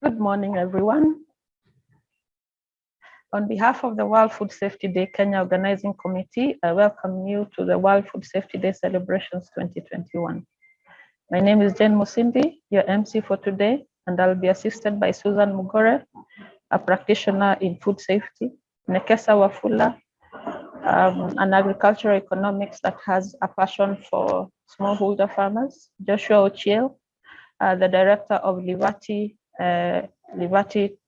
Good morning, everyone. On behalf of the World Food Safety Day Kenya Organizing Committee, I welcome you to the World Food Safety Day Celebrations 2021. My name is Jane Musindi, your MC for today, and I'll be assisted by Susan Mugore, a practitioner in food safety, Nekesa Wafula, an agricultural economics that has a passion for smallholder farmers, Joshua Ochiel, the director of Livati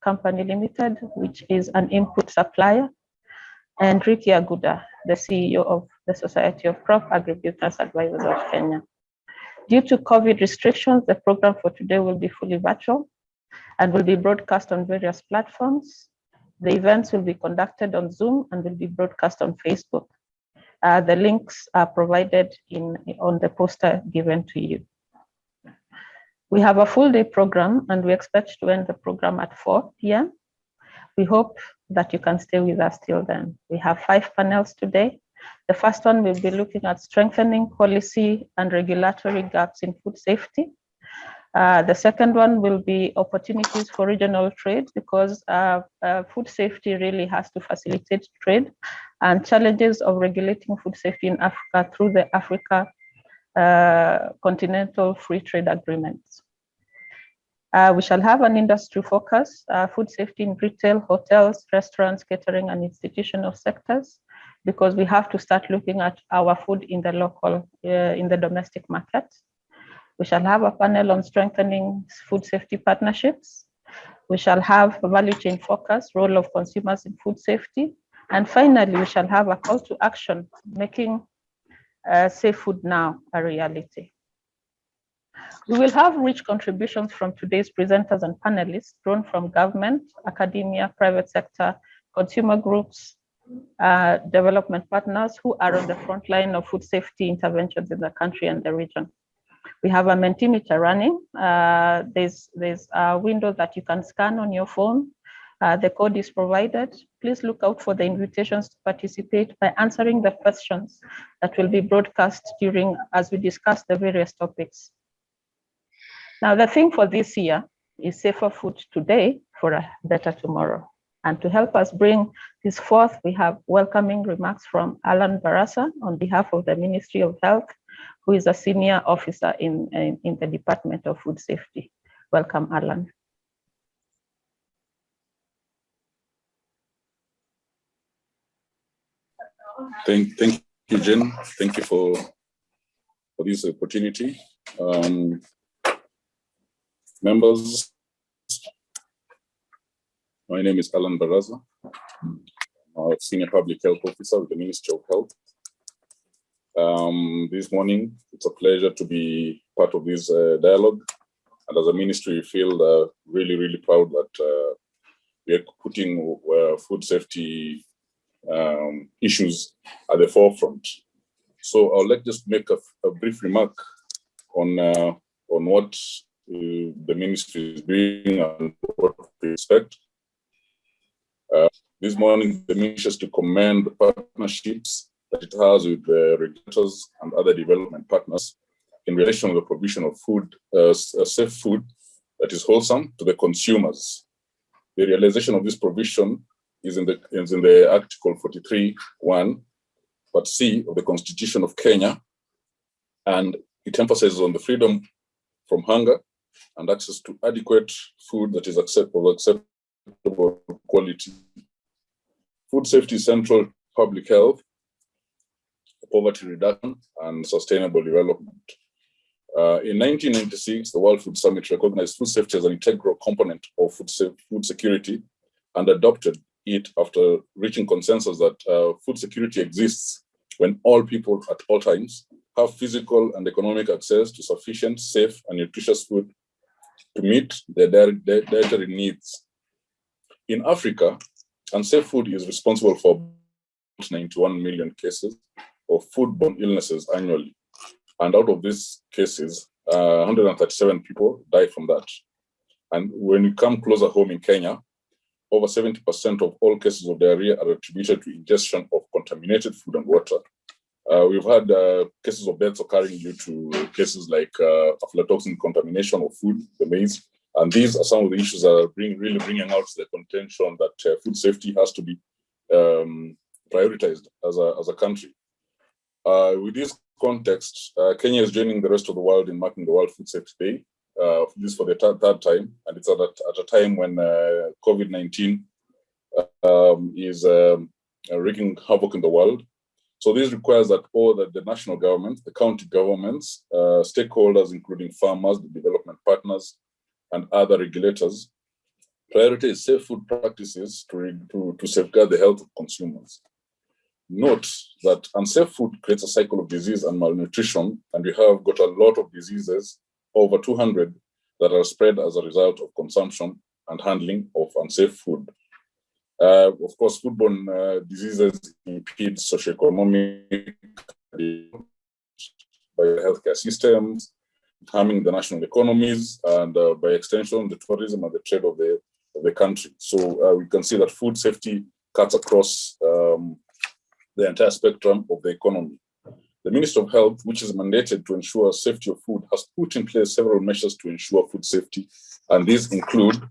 Company Limited, which is an input supplier, and Ricky Aguda, the CEO of the Society of Crop Agribusiness Advisors of Kenya. Due to COVID restrictions, the program for today will be fully virtual and will be broadcast on various platforms. The events will be conducted on Zoom and will be broadcast on Facebook. The links are provided on the poster given to you. We have a full day program and we expect to end the program at 4 p.m. We hope that you can stay with us till then. We have 5 panels today. The first one will be looking at strengthening policy and regulatory gaps in food safety. The second one will be opportunities for regional trade, because food safety really has to facilitate trade, and challenges of regulating food safety in Africa through the Africa Continental Free Trade Agreements. We shall have an industry focus, food safety in retail, hotels, restaurants, catering, and institutional sectors, because we have to start looking at our food in the local, in the domestic market. We shall have a panel on strengthening food safety partnerships. We shall have a value chain focus, role of consumers in food safety. And finally, we shall have a call to action, making safe food now a reality. We will have rich contributions from today's presenters and panelists, drawn from government, academia, private sector, consumer groups, development partners who are on the front line of food safety interventions in the country and the region. We have a Mentimeter running. There's a window that you can scan on your phone. The code is provided. Please look out for the invitations to participate by answering the questions that will be broadcast as we discuss the various topics. Now, the theme for this year is safer food today for a better tomorrow. And to help us bring this forth, we have welcoming remarks from Allan Barasa on behalf of the Ministry of Health, who is a senior officer in the Department of Food Safety. Welcome, Allan. Thank you, Jen. Thank you for this opportunity. Members, my name is Allan Barasa. I'm a Senior Public Health Officer with the Ministry of Health. This morning, it's a pleasure to be part of this dialogue. And as a ministry, we feel really, really proud that we are putting food safety issues at the forefront. So I'll just make a brief remark on what the ministry is doing and what we expect. This morning, the ministry has to commend the partnerships that it has with regulators and other development partners in relation to the provision of food, safe food that is wholesome to the consumers. The realization of this provision is in the Article 43(1), Part C of the Constitution of Kenya, and it emphasizes on the freedom from hunger and access to adequate food that is acceptable quality. Food safety is central to public health, poverty reduction, and sustainable development. In 1996, the World Food Summit recognized food safety as an integral component of food security and adopted it after reaching consensus that food security exists when all people at all times have physical and economic access to sufficient, safe, and nutritious food to meet their dietary needs. In Africa, unsafe food is responsible for 91 million cases of foodborne illnesses annually. And out of these cases, 137 people die from that. And when you come closer home in Kenya, over 70% of all cases of diarrhea are attributed to ingestion of contaminated food and water. We've had cases of deaths occurring due to cases like aflatoxin contamination of food, the maize, And these are some of the issues that are really bringing out the contention that food safety has to be prioritized as a country. With this context, Kenya is joining the rest of the world in marking the World Food Safety Day. This is for the third time, and it's at a time when COVID-19 is wreaking havoc in the world. So this requires that all the national governments, the county governments, stakeholders, including farmers, the development partners, and other regulators, prioritize safe food practices to safeguard the health of consumers. Note that unsafe food creates a cycle of disease and malnutrition, and we have got a lot of diseases, over 200, that are spread as a result of consumption and handling of unsafe food. Of course, foodborne diseases impede socioeconomic by healthcare systems, harming the national economies, and by extension, the tourism and the trade of the country. So we can see that food safety cuts across the entire spectrum of the economy. The Ministry of Health, which is mandated to ensure safety of food, has put in place several measures to ensure food safety, and these include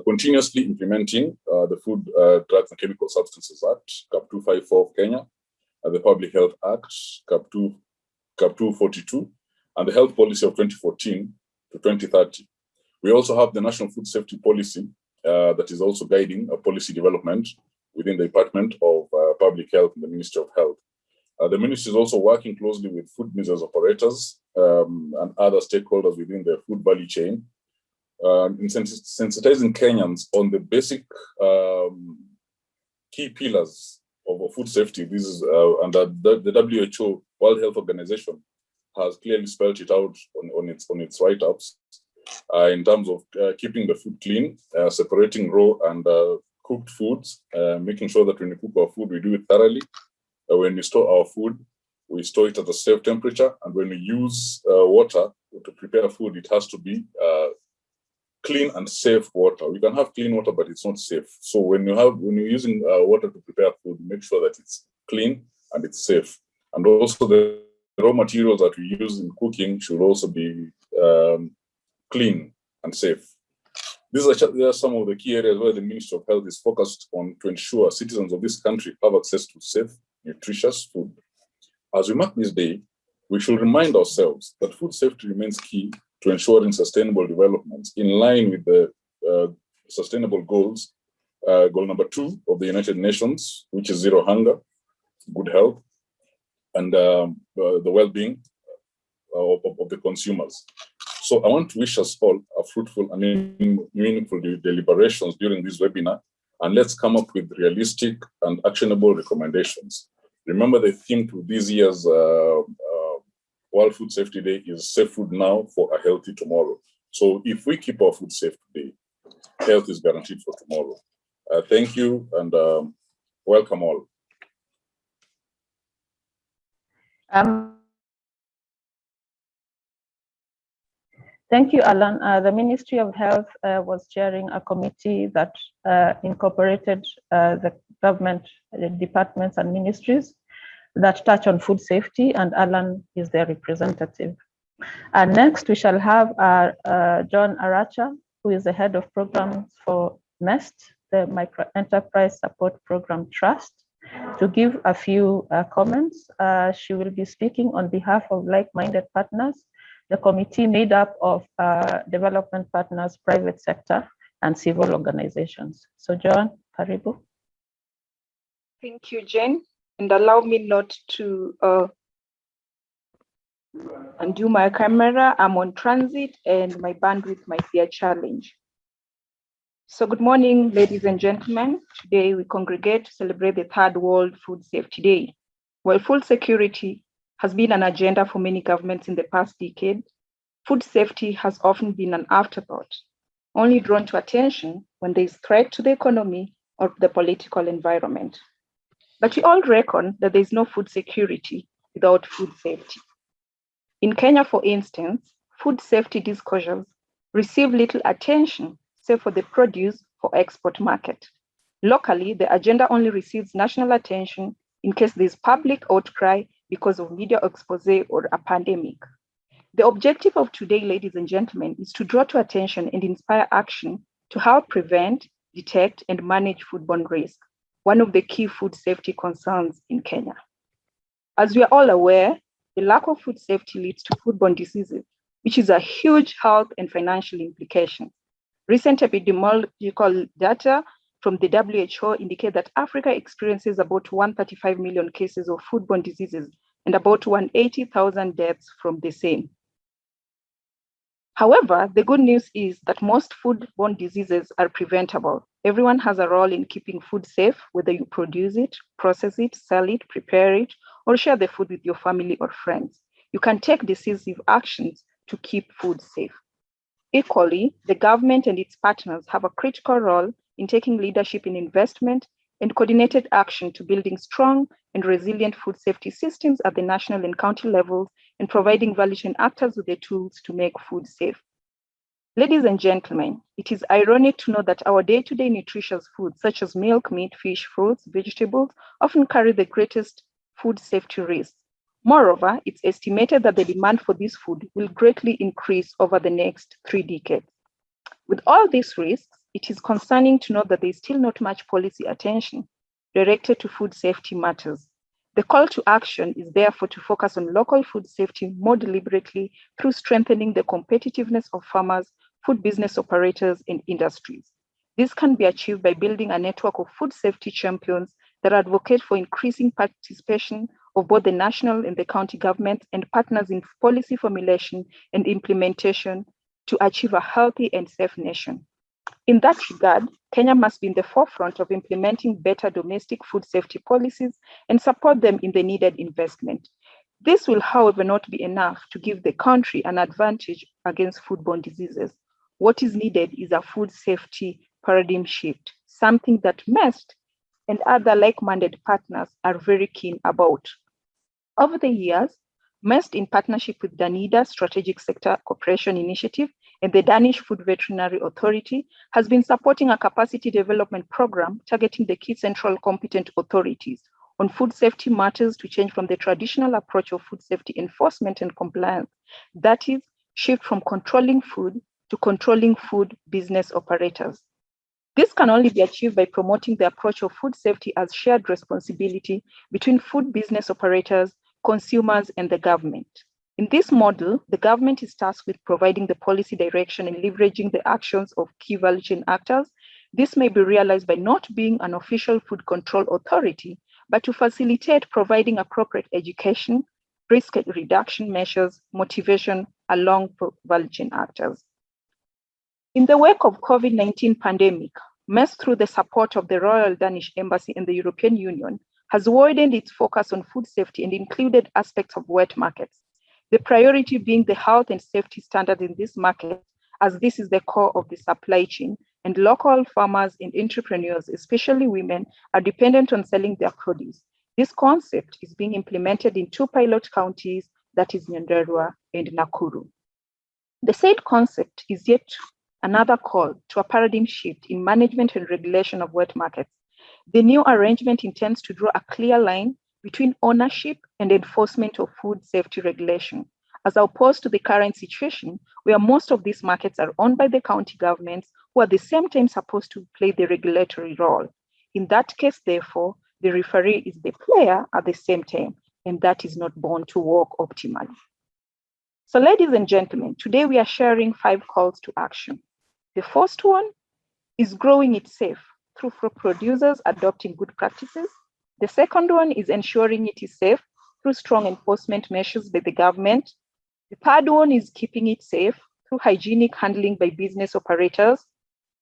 continuously implementing the Food, Drugs and Chemical Substances Act, CAP 254 of Kenya, and the Public Health Act, CAP 242, and the Health Policy of 2014 to 2030. We also have the National Food Safety Policy that is also guiding policy development within the Department of Public Health in the Ministry of Health. The ministry is also working closely with food business operators and other stakeholders within the food value chain in sensitizing Kenyans on the basic key pillars of food safety. This is and the WHO, World Health Organization, has clearly spelled it out on its write-ups in terms of keeping the food clean, separating raw and cooked foods, making sure that when we cook our food, we do it thoroughly. When we store our food, we store it at a safe temperature, and when we use water to prepare food, it has to be clean and safe water. We can have clean water, but it's not safe. So when you're using water to prepare food, make sure that it's clean and it's safe. And also the raw materials that we use in cooking should also be clean and safe. These are some of the key areas where the Ministry of Health is focused on to ensure citizens of this country have access to safe, nutritious food. As we mark this day, we should remind ourselves that food safety remains key to ensuring sustainable development in line with the sustainable goals, goal number 2 of the United Nations, which is zero hunger, good health, and the well-being of the consumers. So I want to wish us all a fruitful and meaningful deliberations during this webinar, and let's come up with realistic and actionable recommendations. Remember, the theme to this year's World Food Safety Day is Safe Food Now for a Healthy Tomorrow. So if we keep our food safe today, health is guaranteed for tomorrow. Thank you, and welcome all. Thank you, Allan. The Ministry of Health was chairing a committee that incorporated the government departments and ministries that touch on food safety, and Allan is their representative. And next, we shall have Joan Oracha, who is the head of programs for MEST, the Micro Enterprise Support Program Trust, to give a few comments. She will be speaking on behalf of Like-Minded Partners, the committee made up of development partners, private sector, and civil organizations. So Joan, karibu. Thank you, Jane. And allow me not to undo my camera. I'm on transit and my bandwidth might be a challenge. So good morning, ladies and gentlemen. Today we congregate to celebrate the third World Food Safety Day. While food security has been an agenda for many governments in the past decade, food safety has often been an afterthought, only drawn to attention when there is threat to the economy or the political environment. But we all reckon that there is no food security without food safety. In Kenya, for instance, food safety disclosures receive little attention, save for the produce for export market. Locally, the agenda only receives national attention in case there is public outcry because of media expose or a pandemic. The objective of today, ladies and gentlemen, is to draw to attention and inspire action to help prevent, detect, and manage foodborne risk, one of the key food safety concerns in Kenya. As we are all aware, the lack of food safety leads to foodborne diseases, which is a huge health and financial implication. Recent epidemiological data from the WHO indicate that Africa experiences about 135 million cases of foodborne diseases and about 180,000 deaths from the same. However, the good news is that most foodborne diseases are preventable. Everyone has a role in keeping food safe, whether you produce it, process it, sell it, prepare it, or share the food with your family or friends. You can take decisive actions to keep food safe. Equally, the government and its partners have a critical role in taking leadership in investment and coordinated action to building strong and resilient food safety systems at the national and county levels and providing value chain actors with the tools to make food safe. Ladies and gentlemen, it is ironic to know that our day-to-day nutritious foods such as milk, meat, fish, fruits, vegetables often carry the greatest food safety risks. Moreover, it's estimated that the demand for this food will greatly increase over the next 3 decades. With all these risks, it is concerning to note that there is still not much policy attention directed to food safety matters. The call to action is therefore to focus on local food safety more deliberately through strengthening the competitiveness of farmers, food business operators, and industries. This can be achieved by building a network of food safety champions that advocate for increasing participation of both the national and the county governments and partners in policy formulation and implementation to achieve a healthy and safe nation. In that regard, Kenya must be in the forefront of implementing better domestic food safety policies and support them in the needed investment. This will, however, not be enough to give the country an advantage against foodborne diseases. What is needed is a food safety paradigm shift, something that MESPT and other like-minded partners are very keen about. Over the years, MESPT, in partnership with Danida Strategic Sector Cooperation Initiative and the Danish Food Veterinary Authority, has been supporting a capacity development program targeting the key central competent authorities on food safety matters to change from the traditional approach of food safety enforcement and compliance, that is, shift from controlling food to controlling food business operators. This can only be achieved by promoting the approach of food safety as shared responsibility between food business operators, consumers, and the government. In this model, the government is tasked with providing the policy direction and leveraging the actions of key value chain actors. This may be realized by not being an official food control authority, but to facilitate providing appropriate education, risk reduction measures, motivation along value chain actors. In the wake of COVID-19 pandemic, MESPT, through the support of the Royal Danish Embassy and the European Union, has widened its focus on food safety and included aspects of wet markets. The priority being the health and safety standards in this market, as this is the core of the supply chain, and local farmers and entrepreneurs, especially women, are dependent on selling their produce. This concept is being implemented in 2 pilot counties, that is Nyandarua and Nakuru. The said concept is yet another call to a paradigm shift in management and regulation of wet markets. The new arrangement intends to draw a clear line between ownership and enforcement of food safety regulation, as opposed to the current situation where most of these markets are owned by the county governments, who are at the same time supposed to play the regulatory role. In that case, therefore, the referee is the player at the same time, and that is not born to work optimally. So, ladies and gentlemen, today we are sharing 5 calls to action. The first one is growing it safe through producers adopting good practices. The second one is ensuring it is safe through strong enforcement measures by the government. The third one is keeping it safe through hygienic handling by business operators.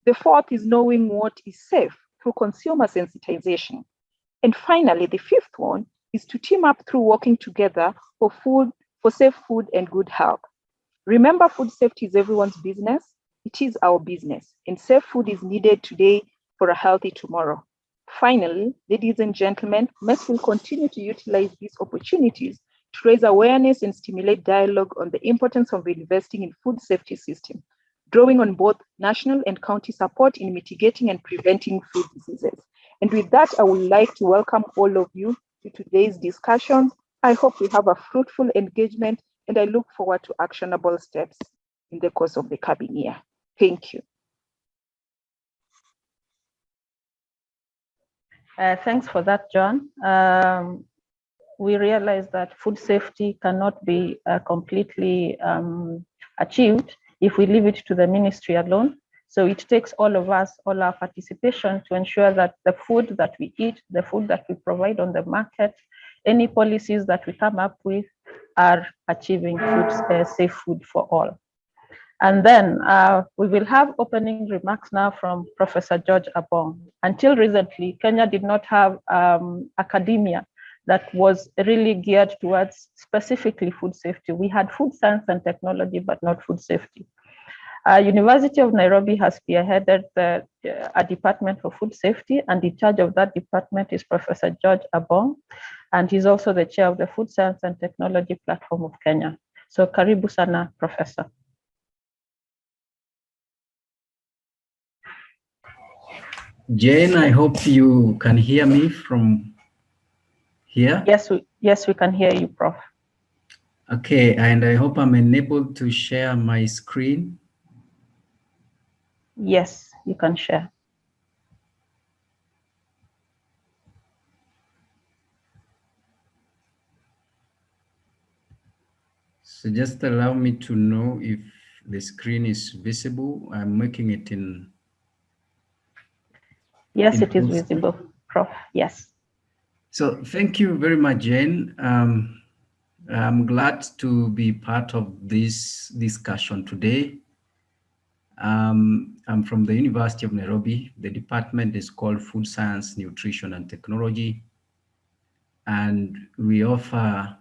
The fourth is knowing what is safe through consumer sensitization. And finally, the fifth one is to team up through working together for safe food and good health. Remember, food safety is everyone's business. It is our business, and safe food is needed today for a healthy tomorrow. Finally, ladies and gentlemen, MESPT will continue to utilize these opportunities to raise awareness and stimulate dialogue on the importance of investing in food safety system, drawing on both national and county support in mitigating and preventing food diseases. And with that, I would like to welcome all of you to today's discussion. I hope we have a fruitful engagement and I look forward to actionable steps in the course of the coming year. Thank you. Thanks for that, Joan. We realize that food safety cannot be completely achieved if we leave it to the ministry alone. So it takes all of us, all our participation to ensure that the food that we eat, the food that we provide on the market, any policies that we come up with are achieving safe food for all. And then we will have opening remarks now from Professor George Abong. Until recently, Kenya did not have academia that was really geared towards specifically food safety. We had food science and technology, but not food safety. University of Nairobi has spearheaded a department for food safety, and in charge of that department is Professor George Abong, and he's also the chair of the Food Science and Technology Platform of Kenya. So karibu sana, Professor. Jane, I hope you can hear me from here. Yes, we can hear you, Prof. Okay, and I hope I'm enabled to share my screen. Yes, you can share. So just allow me to know if the screen is visible. I'm making it in. Yes, it is visible, Prof. Yes. So thank you very much, Jane. I'm glad to be part of this discussion today. I'm from the University of Nairobi. The department is called Food Science, Nutrition and Technology. And we offer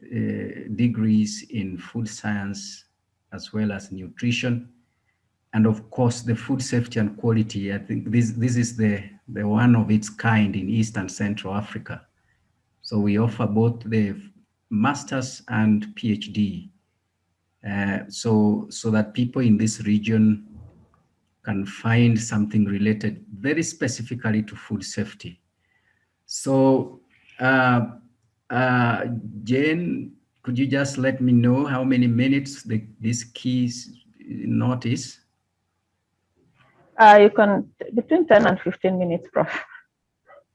degrees in food science as well as nutrition. And of course, the food safety and quality. I think this is the one of its kind in East and Central Africa. So we offer both the master's and PhD. So that people in this region can find something related very specifically to food safety. So Jane, could you just let me know how many minutes this keynote is? You can, between 10 and 15 minutes, Prof.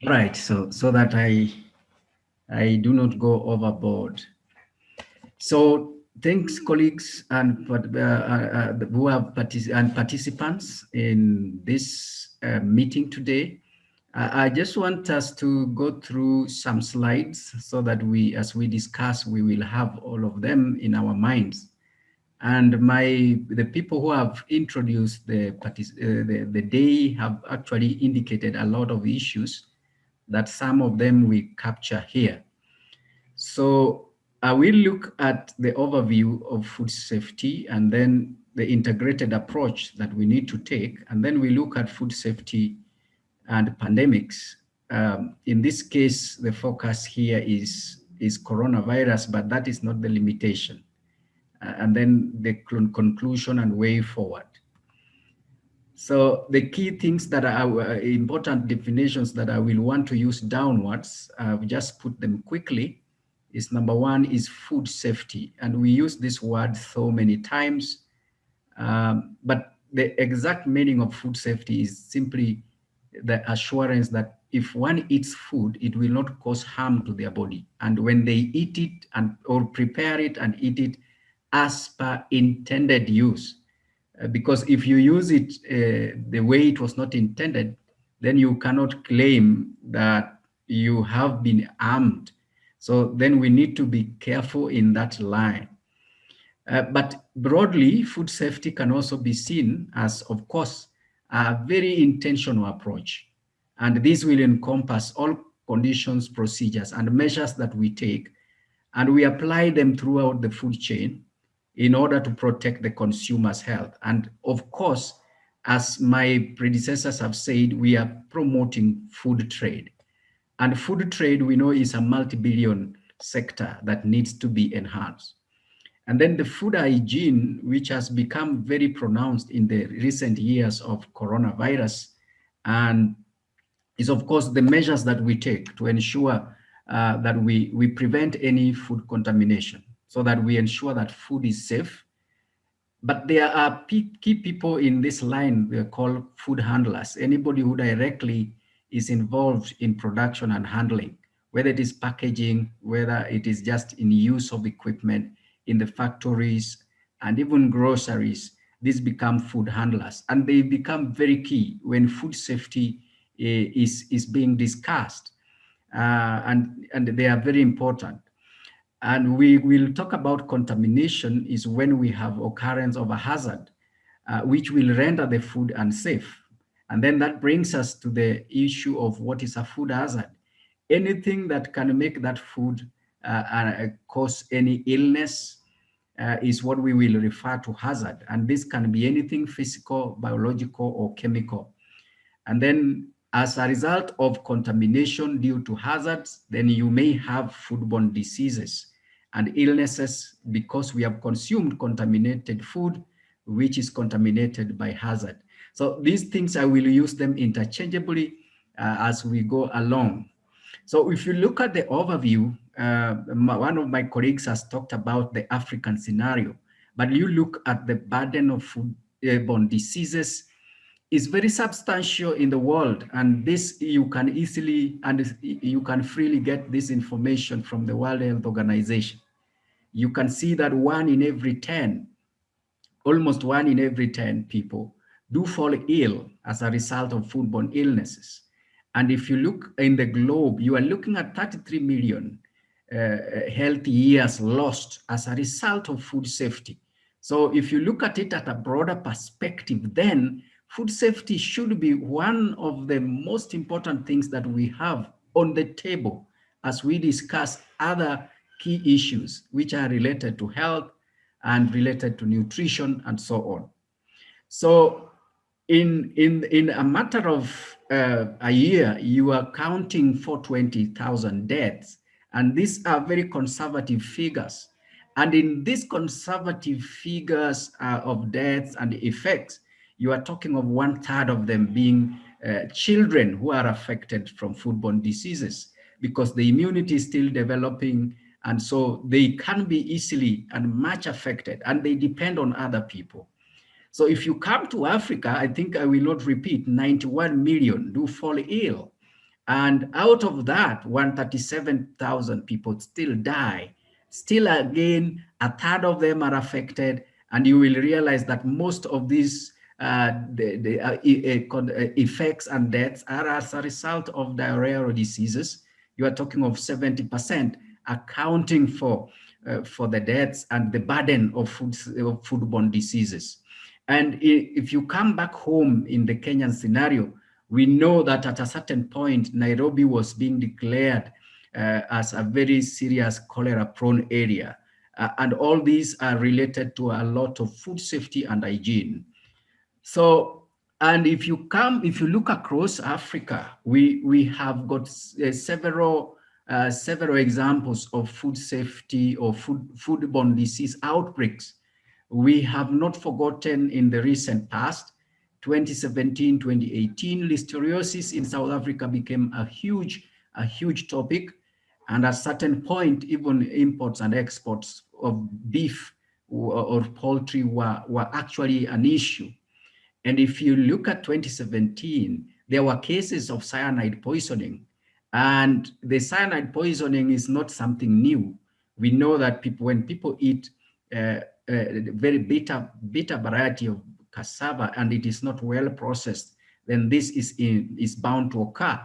Right, so that I do not go overboard. So thanks, colleagues and who have participants in this meeting today. I just want us to go through some slides so that as we discuss, we will have all of them in our minds. And the people who have introduced the day have actually indicated a lot of issues that some of them we capture here. So I will look at the overview of food safety and then the integrated approach that we need to take. And then we look at food safety and pandemics. In this case, the focus here is coronavirus, but that is not the limitation. And then the conclusion and way forward. So the key things that are important definitions that I will want to use downwards, I've just put them quickly, is number one is food safety. And we use this word so many times, but the exact meaning of food safety is simply the assurance that if one eats food, it will not cause harm to their body. And when they eat it or prepare it and eat it as per intended use, because if you use it the way it was not intended, then you cannot claim that you have been harmed. So then we need to be careful in that line. But broadly, food safety can also be seen as, of course, a very intentional approach. And this will encompass all conditions, procedures, and measures that we take, and we apply them throughout the food chain in order to protect the consumer's health. And of course, as my predecessors have said, we are promoting food trade. And food trade, we know, is a multi-billion sector that needs to be enhanced. And then the food hygiene, which has become very pronounced in the recent years of coronavirus, and is of course the measures that we take to ensure that we prevent any food contamination. so that we ensure that food is safe. But there are key people in this line we are called food handlers. Anybody who directly is involved in production and handling, whether it is packaging, whether it is just in use of equipment in the factories and even groceries, these become food handlers, and they become very key when food safety is being discussed, and they are very important. And we will talk about contamination is when we have occurrence of a hazard, which will render the food unsafe. And then that brings us to the issue of what is a food hazard. Anything that can make that food cause any illness is what we will refer to hazard. And this can be anything physical, biological, or chemical. And then as a result of contamination due to hazards, then you may have foodborne diseases and illnesses because we have consumed contaminated food, which is contaminated by hazard. So these things, I will use them interchangeably as we go along. So if you look at the overview, one of my colleagues has talked about the African scenario, but you look at the burden of foodborne diseases is very substantial in the world, and this you can easily and you can freely get this information from the World Health Organization. You can see that almost 1 in every 10 people do fall ill as a result of foodborne illnesses. And if you look in the globe, you are looking at 33 million healthy years lost as a result of food safety. So if you look at it at a broader perspective, then food safety should be one of the most important things that we have on the table as we discuss other key issues which are related to health and related to nutrition and so on. So in a matter of a year, you are counting for 20,000 deaths, and these are very conservative figures. And in these conservative figures of deaths and effects, you are talking of 1/3 of them being children who are affected from foodborne diseases because the immunity is still developing, and so they can be easily and much affected, and they depend on other people. So if you come to Africa, I think I will not repeat, 91 million do fall ill. And out of that, 137,000 people still die. Still again, 1/3 of them are affected. And you will realize that most of these effects and deaths are as a result of diarrheal diseases. You are talking of 70% accounting for the deaths and the burden of foodborne diseases. And if you come back home in the Kenyan scenario, we know that at a certain point, Nairobi was being declared as a very serious cholera-prone area. And all these are related to a lot of food safety and hygiene. So, and if you look across Africa, we have got several examples of food safety or foodborne disease outbreaks. We have not forgotten in the recent past, 2017, 2018, listeriosis in South Africa became a huge topic. And at a certain point, even imports and exports of beef or poultry were actually an issue. And if you look at 2017, there were cases of cyanide poisoning. And the cyanide poisoning is not something new. We know that when people eat very bitter variety of cassava and it is not well processed, then this is bound to occur.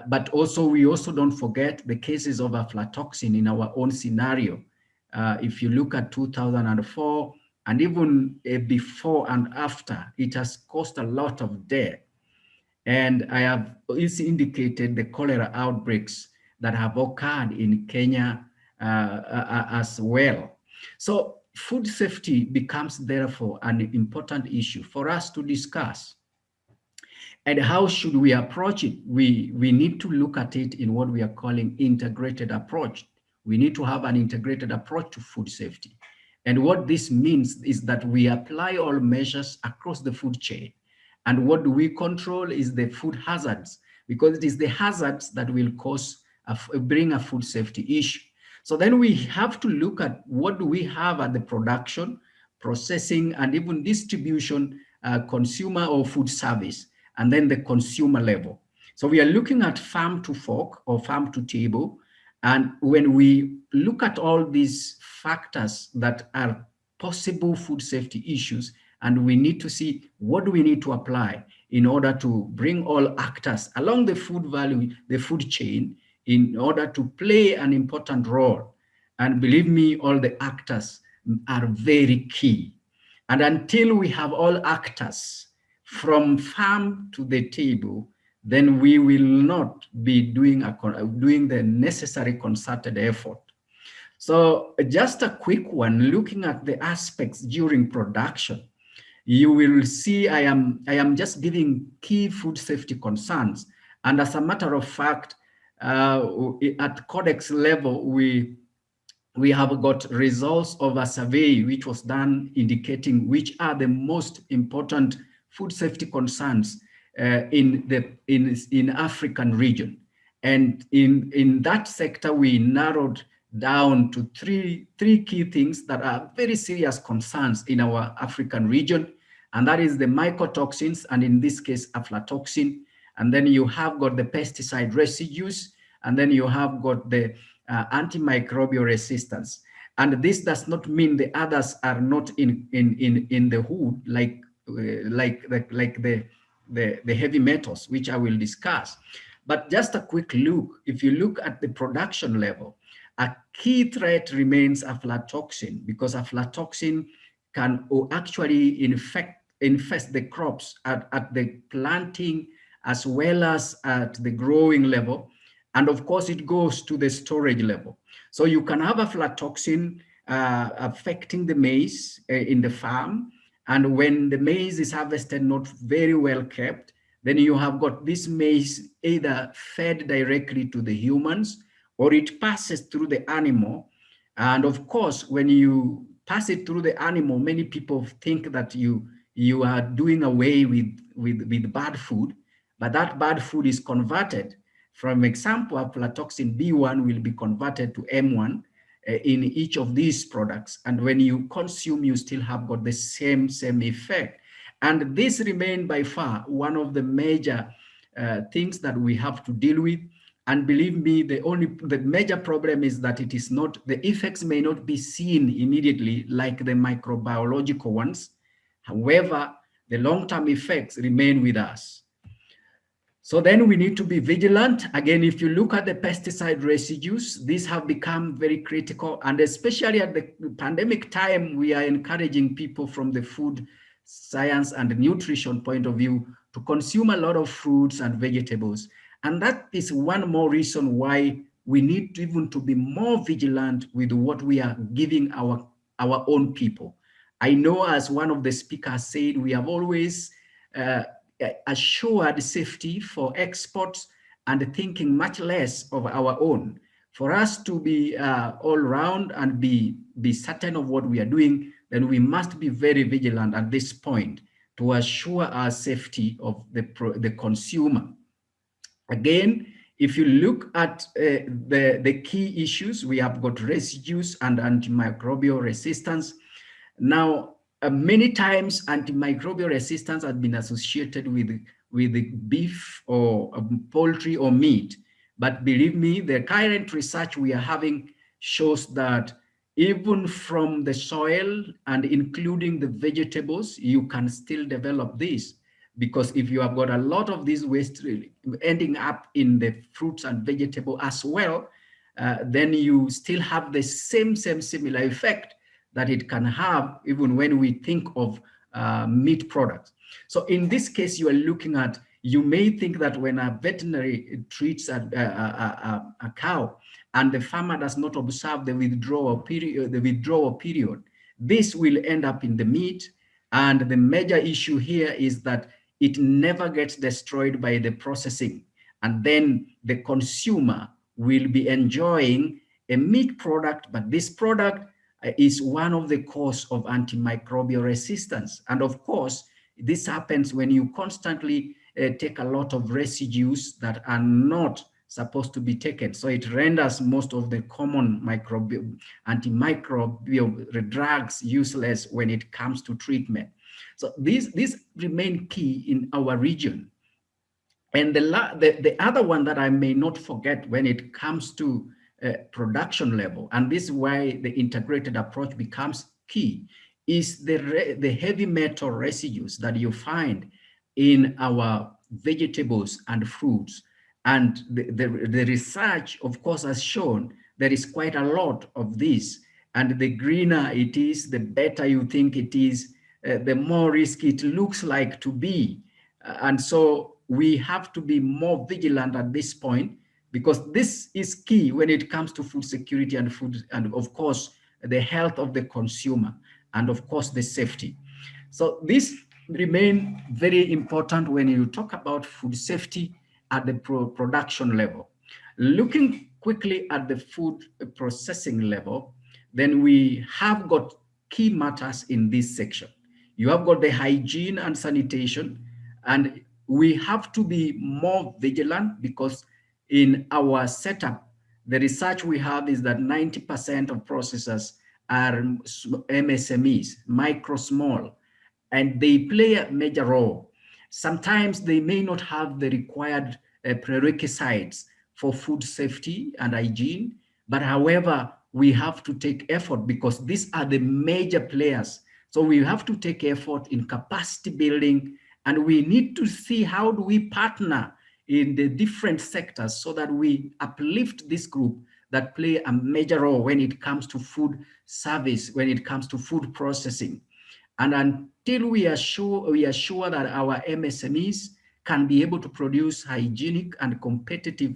But also, we also don't forget the cases of aflatoxin in our own scenario. If you look at 2004, and even before and after, it has caused a lot of death. And I have also indicated the cholera outbreaks that have occurred in Kenya as well. So food safety becomes therefore an important issue for us to discuss. And how should we approach it? We need to look at it in what we are calling integrated approach. We need to have an integrated approach to food safety. And what this means is that we apply all measures across the food chain. And what do we control is the food hazards, because it is the hazards that will bring a food safety issue. So then we have to look at what do we have at the production, processing, and even distribution, consumer or food service, and then the consumer level. So we are looking at farm to fork or farm to table. And when we look at all these factors that are possible food safety issues, and we need to see what do we need to apply in order to bring all actors along the food value, the food chain, in order to play an important role. And believe me, all the actors are very key. And until we have all actors from farm to the table, then we will not be doing the necessary concerted effort. So just a quick one, looking at the aspects during production, you will see I am just giving key food safety concerns. And as a matter of fact, at Codex level, we have got results of a survey which was done indicating which are the most important food safety concerns in African region. And in that sector, we narrowed down to three key things that are very serious concerns in our African region. And that is the mycotoxins, and in this case, aflatoxin. And then you have got the pesticide residues, and then you have got the antimicrobial resistance. And this does not mean the others are not in the hood, like the heavy metals, which I will discuss. But just a quick look, if you look at the production level, a key threat remains aflatoxin, because aflatoxin can actually infest the crops at the planting as well as at the growing level. And of course, it goes to the storage level. So you can have aflatoxin affecting the maize in the farm. And when the maize is harvested not very well kept, then you have got this maize either fed directly to the humans or it passes through the animal. And of course, when you pass it through the animal, many people think that you are doing away with bad food, but that bad food is converted. From example, aflatoxin B1 will be converted to M1 in each of these products. And when you consume, you still have got the same effect. And this remains by far one of the major things that we have to deal with. And believe me, the major problem is that it is not, the effects may not be seen immediately like the microbiological ones. However, the long-term effects remain with us. So then we need to be vigilant. Again, if you look at the pesticide residues, these have become very critical. And especially at the pandemic time, we are encouraging people from the food science and nutrition point of view to consume a lot of fruits and vegetables. And that is one more reason why we need even to be more vigilant with what we are giving our own people. I know, as one of the speakers said, we have always assured safety for exports and thinking much less of our own. For us to be all round and be certain of what we are doing, then we must be very vigilant at this point to assure our safety of the consumer. Again, if you look at the key issues, we have got residues and antimicrobial resistance. Now, many times antimicrobial resistance has been associated with beef or poultry or meat. But believe me, the current research we are having shows that even from the soil and including the vegetables, you can still develop this. Because if you have got a lot of these waste ending up in the fruits and vegetable as well, then you still have the similar effect that it can have even when we think of meat products. So in this case, you are looking at, you may think that when a veterinary treats a cow and the farmer does not observe the withdrawal period, this will end up in the meat. And the major issue here is that it never gets destroyed by the processing. And then the consumer will be enjoying a meat product, but this product is one of the cause of antimicrobial resistance. And of course, this happens when you constantly take a lot of residues that are not supposed to be taken. So it renders most of the common antimicrobial drugs useless when it comes to treatment. So these remain key in our region. And the other one that I may not forget when it comes to production level, and this is why the integrated approach becomes key, is the heavy metal residues that you find in our vegetables and fruits. And the research, of course, has shown there is quite a lot of this. And the greener it is, the better you think it is, the more risky it looks like to be. And so we have to be more vigilant at this point, because this is key when it comes to food security and food, and of course, the health of the consumer, and of course, the safety. So this remain very important when you talk about food safety at the production level. Looking quickly at the food processing level, then we have got key matters in this section. You have got the hygiene and sanitation, and we have to be more vigilant, because in our setup, the research we have is that 90% of processors are MSMEs, micro, small, and they play a major role. Sometimes they may not have the required prerequisites for food safety and hygiene, but however, we have to take effort, because these are the major players. So we have to take effort in capacity building, and we need to see how do we partner in the different sectors so that we uplift this group that play a major role when it comes to food service, when it comes to food processing. And until we are sure that our MSMEs can be able to produce hygienic and competitive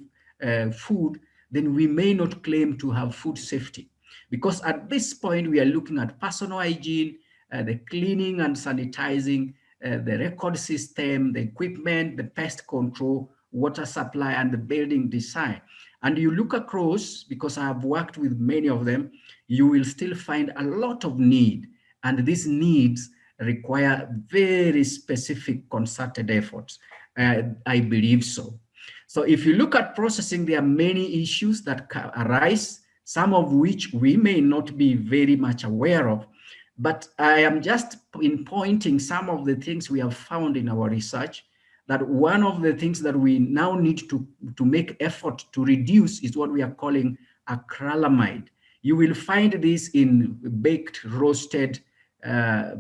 food, then we may not claim to have food safety. Because at this point, we are looking at personal hygiene, the cleaning and sanitizing, the record system, the equipment, the pest control, water supply, and the building design. And you look across, because I have worked with many of them, you will still find a lot of need. And these needs require very specific concerted efforts. I believe so. So if you look at processing, there are many issues that arise, some of which we may not be very much aware of. But I am just pinpointing some of the things we have found in our research, that one of the things that we now need to make effort to reduce is what we are calling acrylamide. You will find this in baked, roasted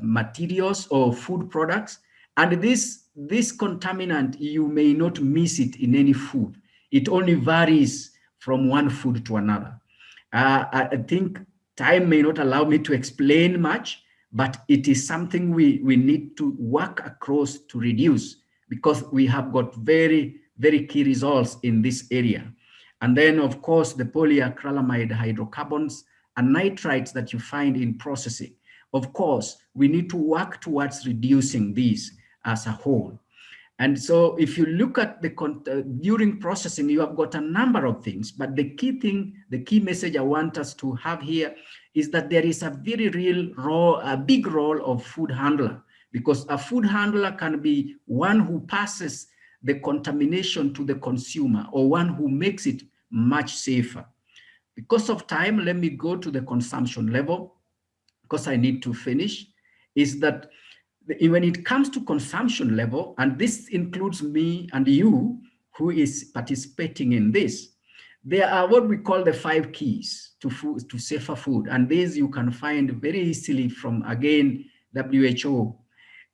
materials or food products. And this contaminant, you may not miss it in any food. It only varies from one food to another. I think time may not allow me to explain much, but it is something we need to work across to reduce, because we have got very, very key results in this area. And then, of course, the polyacrylamide hydrocarbons and nitrites that you find in processing. Of course, we need to work towards reducing these as a whole. And so if you look at during processing, you have got a number of things, but the key thing, the key message I want us to have here is that there is a very real role, a big role of food handler, because a food handler can be one who passes the contamination to the consumer, or one who makes it much safer. Because of time, let me go to the consumption level, because I need to finish, is that when it comes to consumption level, and this includes me and you who is participating in this, there are what we call the 5 keys to food, to safer food. And these you can find very easily from, again, WHO.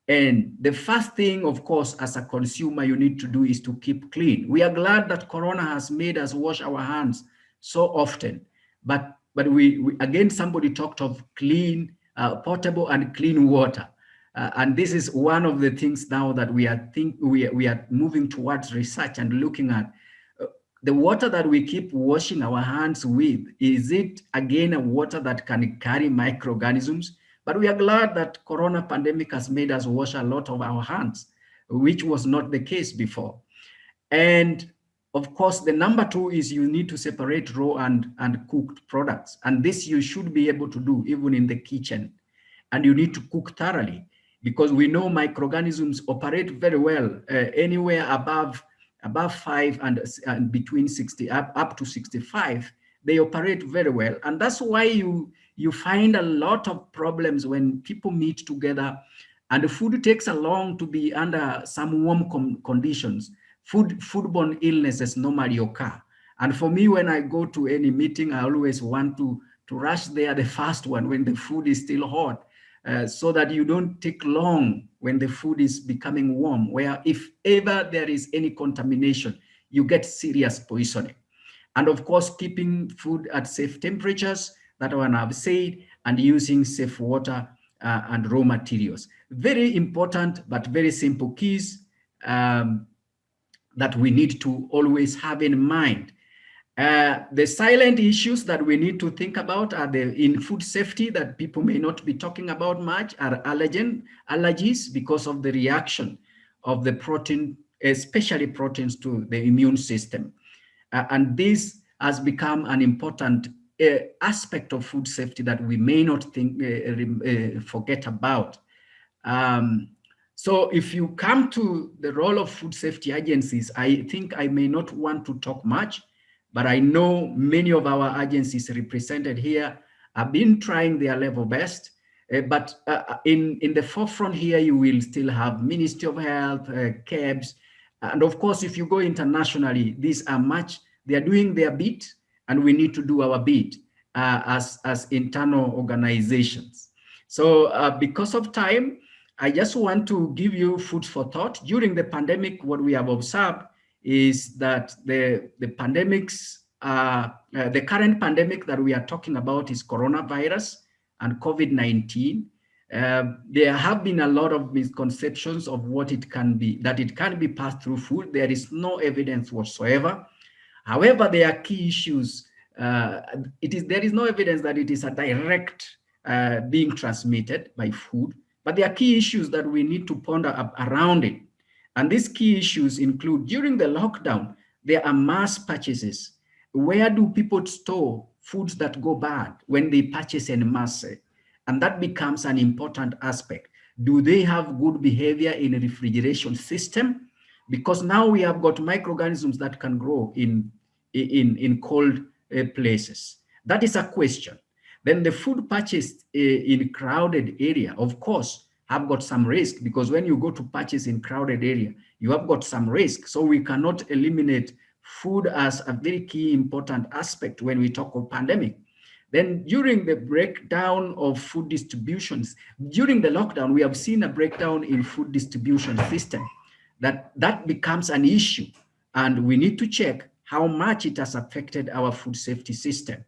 And the first thing, of course, as a consumer, you need to do is to keep clean. We are glad that Corona has made us wash our hands so often. But we again, somebody talked of clean, potable and clean water. And this is one of the things now that we are moving towards research and looking at the water that we keep washing our hands with. Is it again a water that can carry microorganisms? But we are glad that Corona pandemic has made us wash a lot of our hands, which was not the case before. And of course, the number 2 is you need to separate raw and cooked products. And this you should be able to do even in the kitchen. And you need to cook thoroughly, because we know microorganisms operate very well anywhere above above 5 and between 60 up to 65, they operate very well. And that's why you find a lot of problems when people meet together and the food takes a long to be under some warm conditions. Foodborne illnesses normally occur. And for me, when I go to any meeting, I always want to rush there the first one when the food is still hot, so that you don't take long when the food is becoming warm, where if ever there is any contamination, you get serious poisoning. And of course, keeping food at safe temperatures, that one I've said, and using safe water and raw materials. Very important, but very simple keys that we need to always have in mind. The silent issues that we need to think about are in food safety that people may not be talking about much are allergies because of the reaction of the protein, especially proteins to the immune system. And this has become an important aspect of food safety that we may not forget about. So if you come to the role of food safety agencies, I think I may not want to talk much, but I know many of our agencies represented here have been trying their level best. But in the forefront here, you will still have Ministry of Health, KEBS. And of course, if you go internationally, they are doing their bit, and we need to do our bit as internal organizations. So because of time, I just want to give you food for thought. During the pandemic, what we have observed is that the pandemics, the current pandemic that we are talking about is coronavirus and COVID-19. There have been a lot of misconceptions of what it can be, that it can be passed through food. There is no evidence whatsoever. However, there are key issues. There is no evidence that it is a direct being transmitted by food, but there are key issues that we need to ponder around it. And these key issues include, during the lockdown, there are mass purchases. Where do people store foods that go bad when they purchase en masse? And that becomes an important aspect. Do they have good behavior in a refrigeration system? Because now we have got microorganisms that can grow in cold places. That is a question. Then the food purchased in crowded area, of course, have got some risk, because when you go to purchase in crowded area, you have got some risk. So we cannot eliminate food as a very key important aspect when we talk of pandemic. Then during the breakdown of food distributions, during the lockdown, we have seen a breakdown in food distribution system. That becomes an issue, and we need to check how much it has affected our food safety system.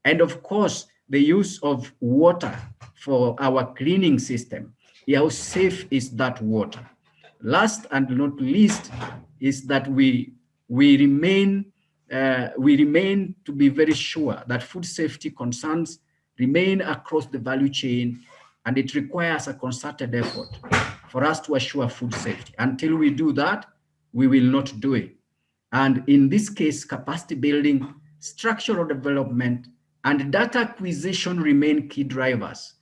And of course, the use of water for our cleaning system. How safe is that water? Last and not least is that we remain to be very sure that food safety concerns remain across the value chain, and it requires a concerted effort for us to assure food safety. Until we do that, we will not do it. And in this case, capacity building, structural development, and data acquisition remain key drivers.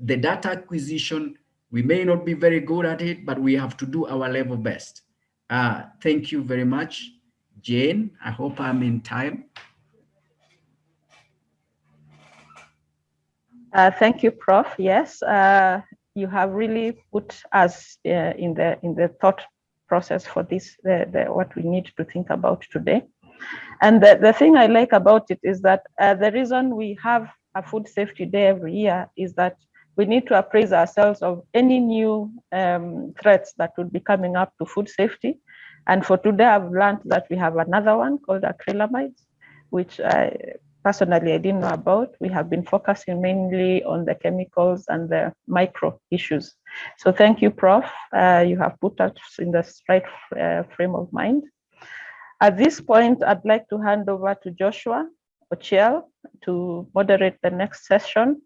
The data acquisition, we may not be very good at it, but we have to do our level best. Thank you very much, Jane. I hope I'm in time. Thank you, Prof. Yes, you have really put us in the thought process for this, what we need to think about today. And the thing I like about it is that the reason we have a food safety day every year is that we need to appraise ourselves of any new threats that would be coming up to food safety. And for today, I've learned that we have another one called acrylamide, which personally I didn't know about. We have been focusing mainly on the chemicals and the micro issues. So thank you, Prof. You have put us in the right frame of mind. At this point, I'd like to hand over to Joshua Ochiel to moderate the next session.